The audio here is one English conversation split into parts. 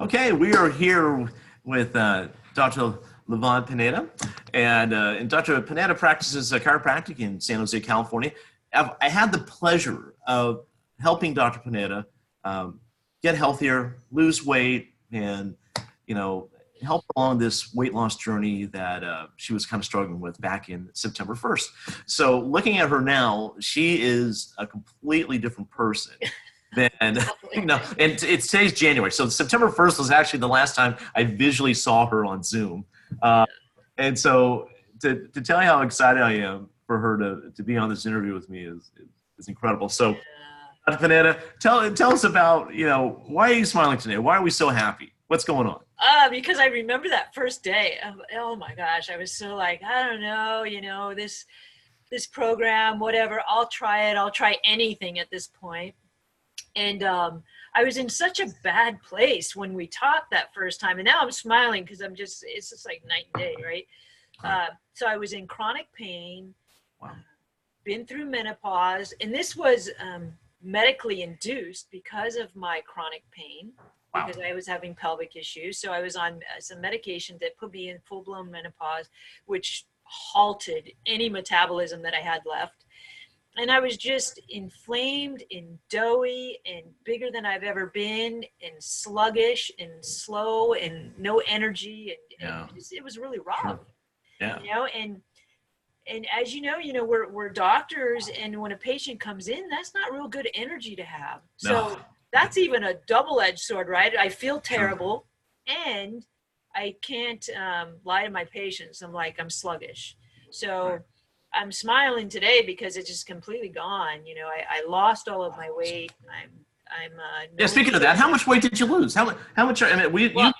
Okay, we are here with Dr. Lavonne Pineda, and Dr. Pineda practices chiropractic in San Jose, California. I had the pleasure of helping Dr. Pineda get healthier, lose weight, and help along this weight loss journey that she was kind of struggling with back in September 1st. So looking at her now, she is a completely different person. And it's today's January. So September 1st was actually the last time I visually saw her on Zoom. And so to tell you how excited I am for her to be on this interview with me is incredible. So Dr. Pineda, tell us about, why are you smiling today? Why are we so happy? What's going on? Because I remember that first day. Oh my gosh, I was so like, I don't know, this program, whatever, I'll try it. I'll try anything at this point. And I was in such a bad place when we talked that first time. And now I'm smiling because it's just like night and day, right? So I was in chronic pain, been through menopause, and this was medically induced because of my chronic pain, because I was having pelvic issues. So I was on some medication that put me in full-blown menopause, which halted any metabolism that I had left. And I was just inflamed and doughy and bigger than I've ever been, and sluggish and slow and no energy. And it was really rough. Sure. Yeah. And as you know, we're doctors, and when a patient comes in, that's not real good energy to have. So that's even a double-edged sword, right? I feel terrible, and I can't lie to my patients. I'm sluggish. So I'm smiling today because it's just completely gone. I lost all of my weight. I'm speaking of that, how much weight did you lose? How much? I mean,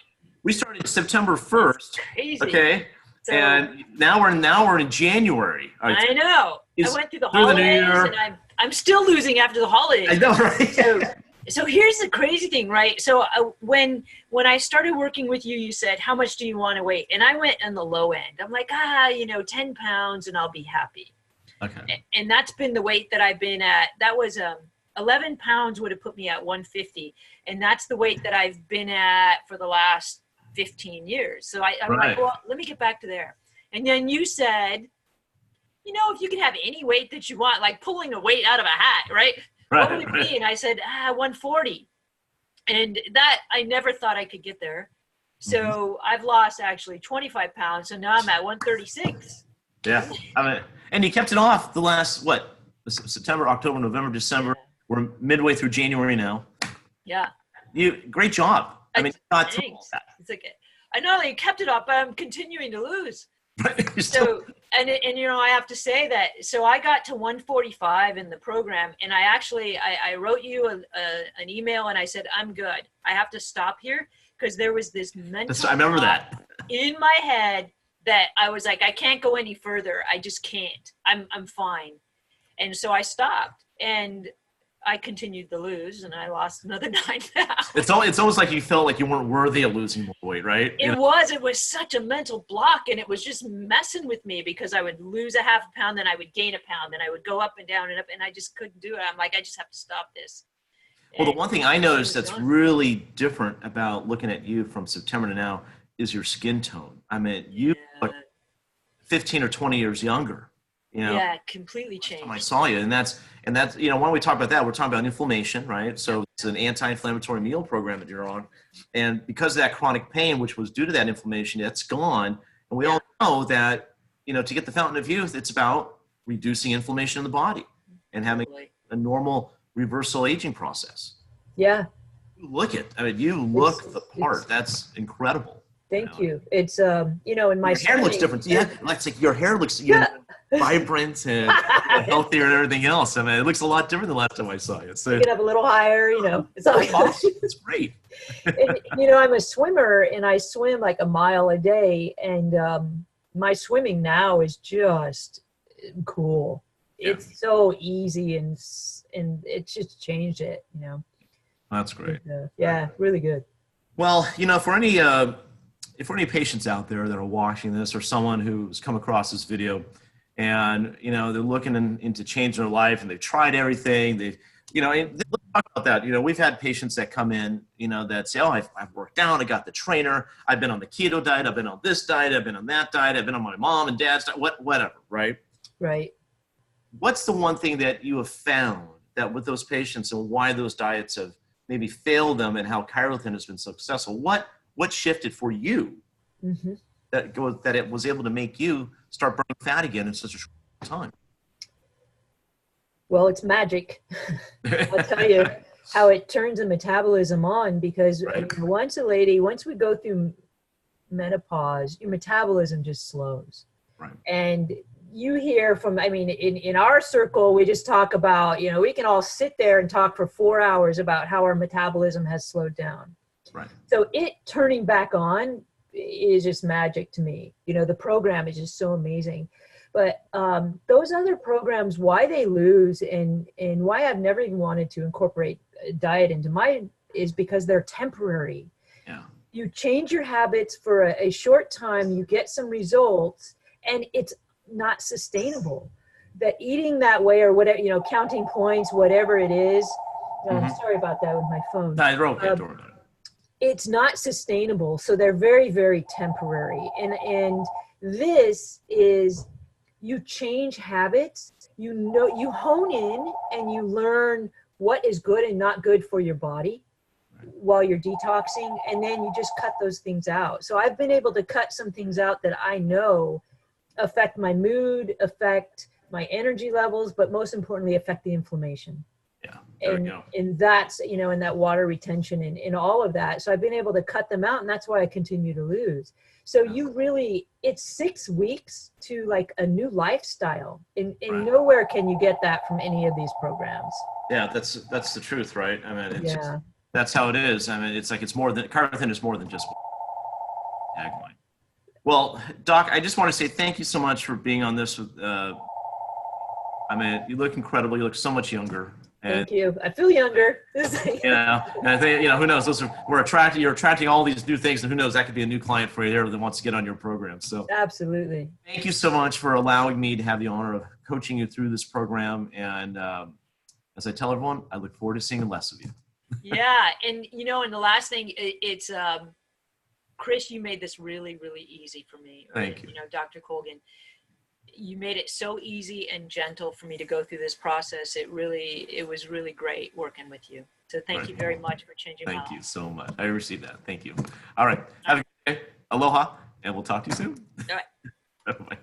we started September 1st. Crazy. Okay. So, and now we're in January. I know. I went through the holidays, and I'm still losing after the holidays. I know, right? So here's the crazy thing, right? So when I started working with you, you said, how much do you want to weigh? And I went on the low end. I'm like, 10 pounds and I'll be happy. Okay. And that's been the weight that I've been at. That was 11 pounds would have put me at 150. And that's the weight that I've been at for the last 15 years. So I'm like, well, let me get back to there. And then you said, if you can have any weight that you want, like pulling a weight out of a hat, right? What would it be? And I said, 140. And that, I never thought I could get there. So I've lost actually 25 pounds. So now I'm at 136. Yeah. And you kept it off the last, September, October, November, December. Yeah. We're midway through January now. Yeah. Great job. Thanks. It's okay. I not only kept it off, but I'm continuing to lose. So, and I have to say that, so I got to 145 in the program, and I wrote you an email, and I said, I'm good. I have to stop here, because there was this mental I remember that in my head that I was like, I can't go any further. I just can't. I'm fine. And so I stopped, and I continued to lose, and I lost another 9 pounds. It's almost like you felt like you weren't worthy of losing more weight, right? It was such a mental block, and it was just messing with me, because I would lose a half a pound, then I would gain a pound, then I would go up and down and up, and I just couldn't do it. I'm like, I just have to stop this. Well, the one thing I noticed that's really different about looking at you from September to now is your skin tone. I mean, you look 15 or 20 years younger. Yeah, completely changed. I saw you, and that's when we talk about that, we're talking about inflammation, right? So it's an anti-inflammatory meal program that you're on, and because of that chronic pain, which was due to that inflammation, it's gone. And we all know that to get the fountain of youth, it's about reducing inflammation in the body and having a normal reversal aging process. Yeah. You look the part. That's incredible. Thank you. It's in my your hair looks different. Yeah, like your hair looks vibrant and healthier and everything else. I mean, it looks a lot different than the last time I saw you. So you can have a little higher, It's all awesome. It's great. And, I'm a swimmer, and I swim like a mile a day, and my swimming now is just cool. Yeah. It's so easy, and it's just changed it, That's great. Really good. Well, for any patients out there that are watching this, or someone who's come across this video, and they're looking into changing their life, and they've tried everything, they've talk about that. You know, we've had patients that come in, you know, that say, oh, I've worked out, I got the trainer, I've been on the keto diet, I've been on this diet, I've been on that diet, I've been on my mom and dad's diet, whatever, right? Right. What's the one thing that you have found that with those patients and why those diets have maybe failed them and how Kairo Thin has been successful? What shifted for you that it was able to make you start burning fat again in such a short time? Well, it's magic. I'll tell you how it turns a metabolism on, because once we go through menopause, your metabolism just slows. Right. And you hear from, I mean, in our circle, we just talk about, you know, we can all sit there and talk for 4 hours about how our metabolism has slowed down. Right. So it turning back on is just magic to me. You know, the program is just so amazing. But those other programs, why they lose and why I've never even wanted to incorporate diet into mine is because they're temporary. Yeah. You change your habits for a short time, you get some results, and it's not sustainable. That eating that way or whatever, you know, counting points, whatever it is. Sorry about that with my phone. No, you're okay. Don't worry about it. It's not sustainable. So they're very, very temporary. And this is, you change habits, you know, you hone in and you learn what is good and not good for your body while you're detoxing, and then you just cut those things out. So I've been able to cut some things out that I know affect my mood, affect my energy levels, but most importantly, affect the inflammation. Yeah, there we go. And that's, you know, and that water retention and all of that. So I've been able to cut them out, and that's why I continue to lose. So you really, it's 6 weeks to like a new lifestyle, and nowhere can you get that from any of these programs. Yeah, that's the truth, right? I mean, it's just, that's how it is. I mean, it's like, it's more than, Kairo Thin is more than just tagline. Well, Doc, I just want to say thank you so much for being on this. I mean, you look incredible. You look so much younger. And, thank you. I feel younger. You know, and I think, you know, who knows? You're attracting all these new things, and who knows, that could be a new client for you there that wants to get on your program. So absolutely. Thank you so much for allowing me to have the honor of coaching you through this program. And as I tell everyone, I look forward to seeing less of you. Yeah, and you know, and the last thing, it's Chris, you made this really, really easy for me. Thank you. You know, Dr. Colgin, you made it so easy and gentle for me to go through this process. It was really great working with you. So thank you very much for changing my life. Thank you so much. I received that. Thank you. All right. Have a good day. Aloha, and we'll talk to you soon. All right. Bye.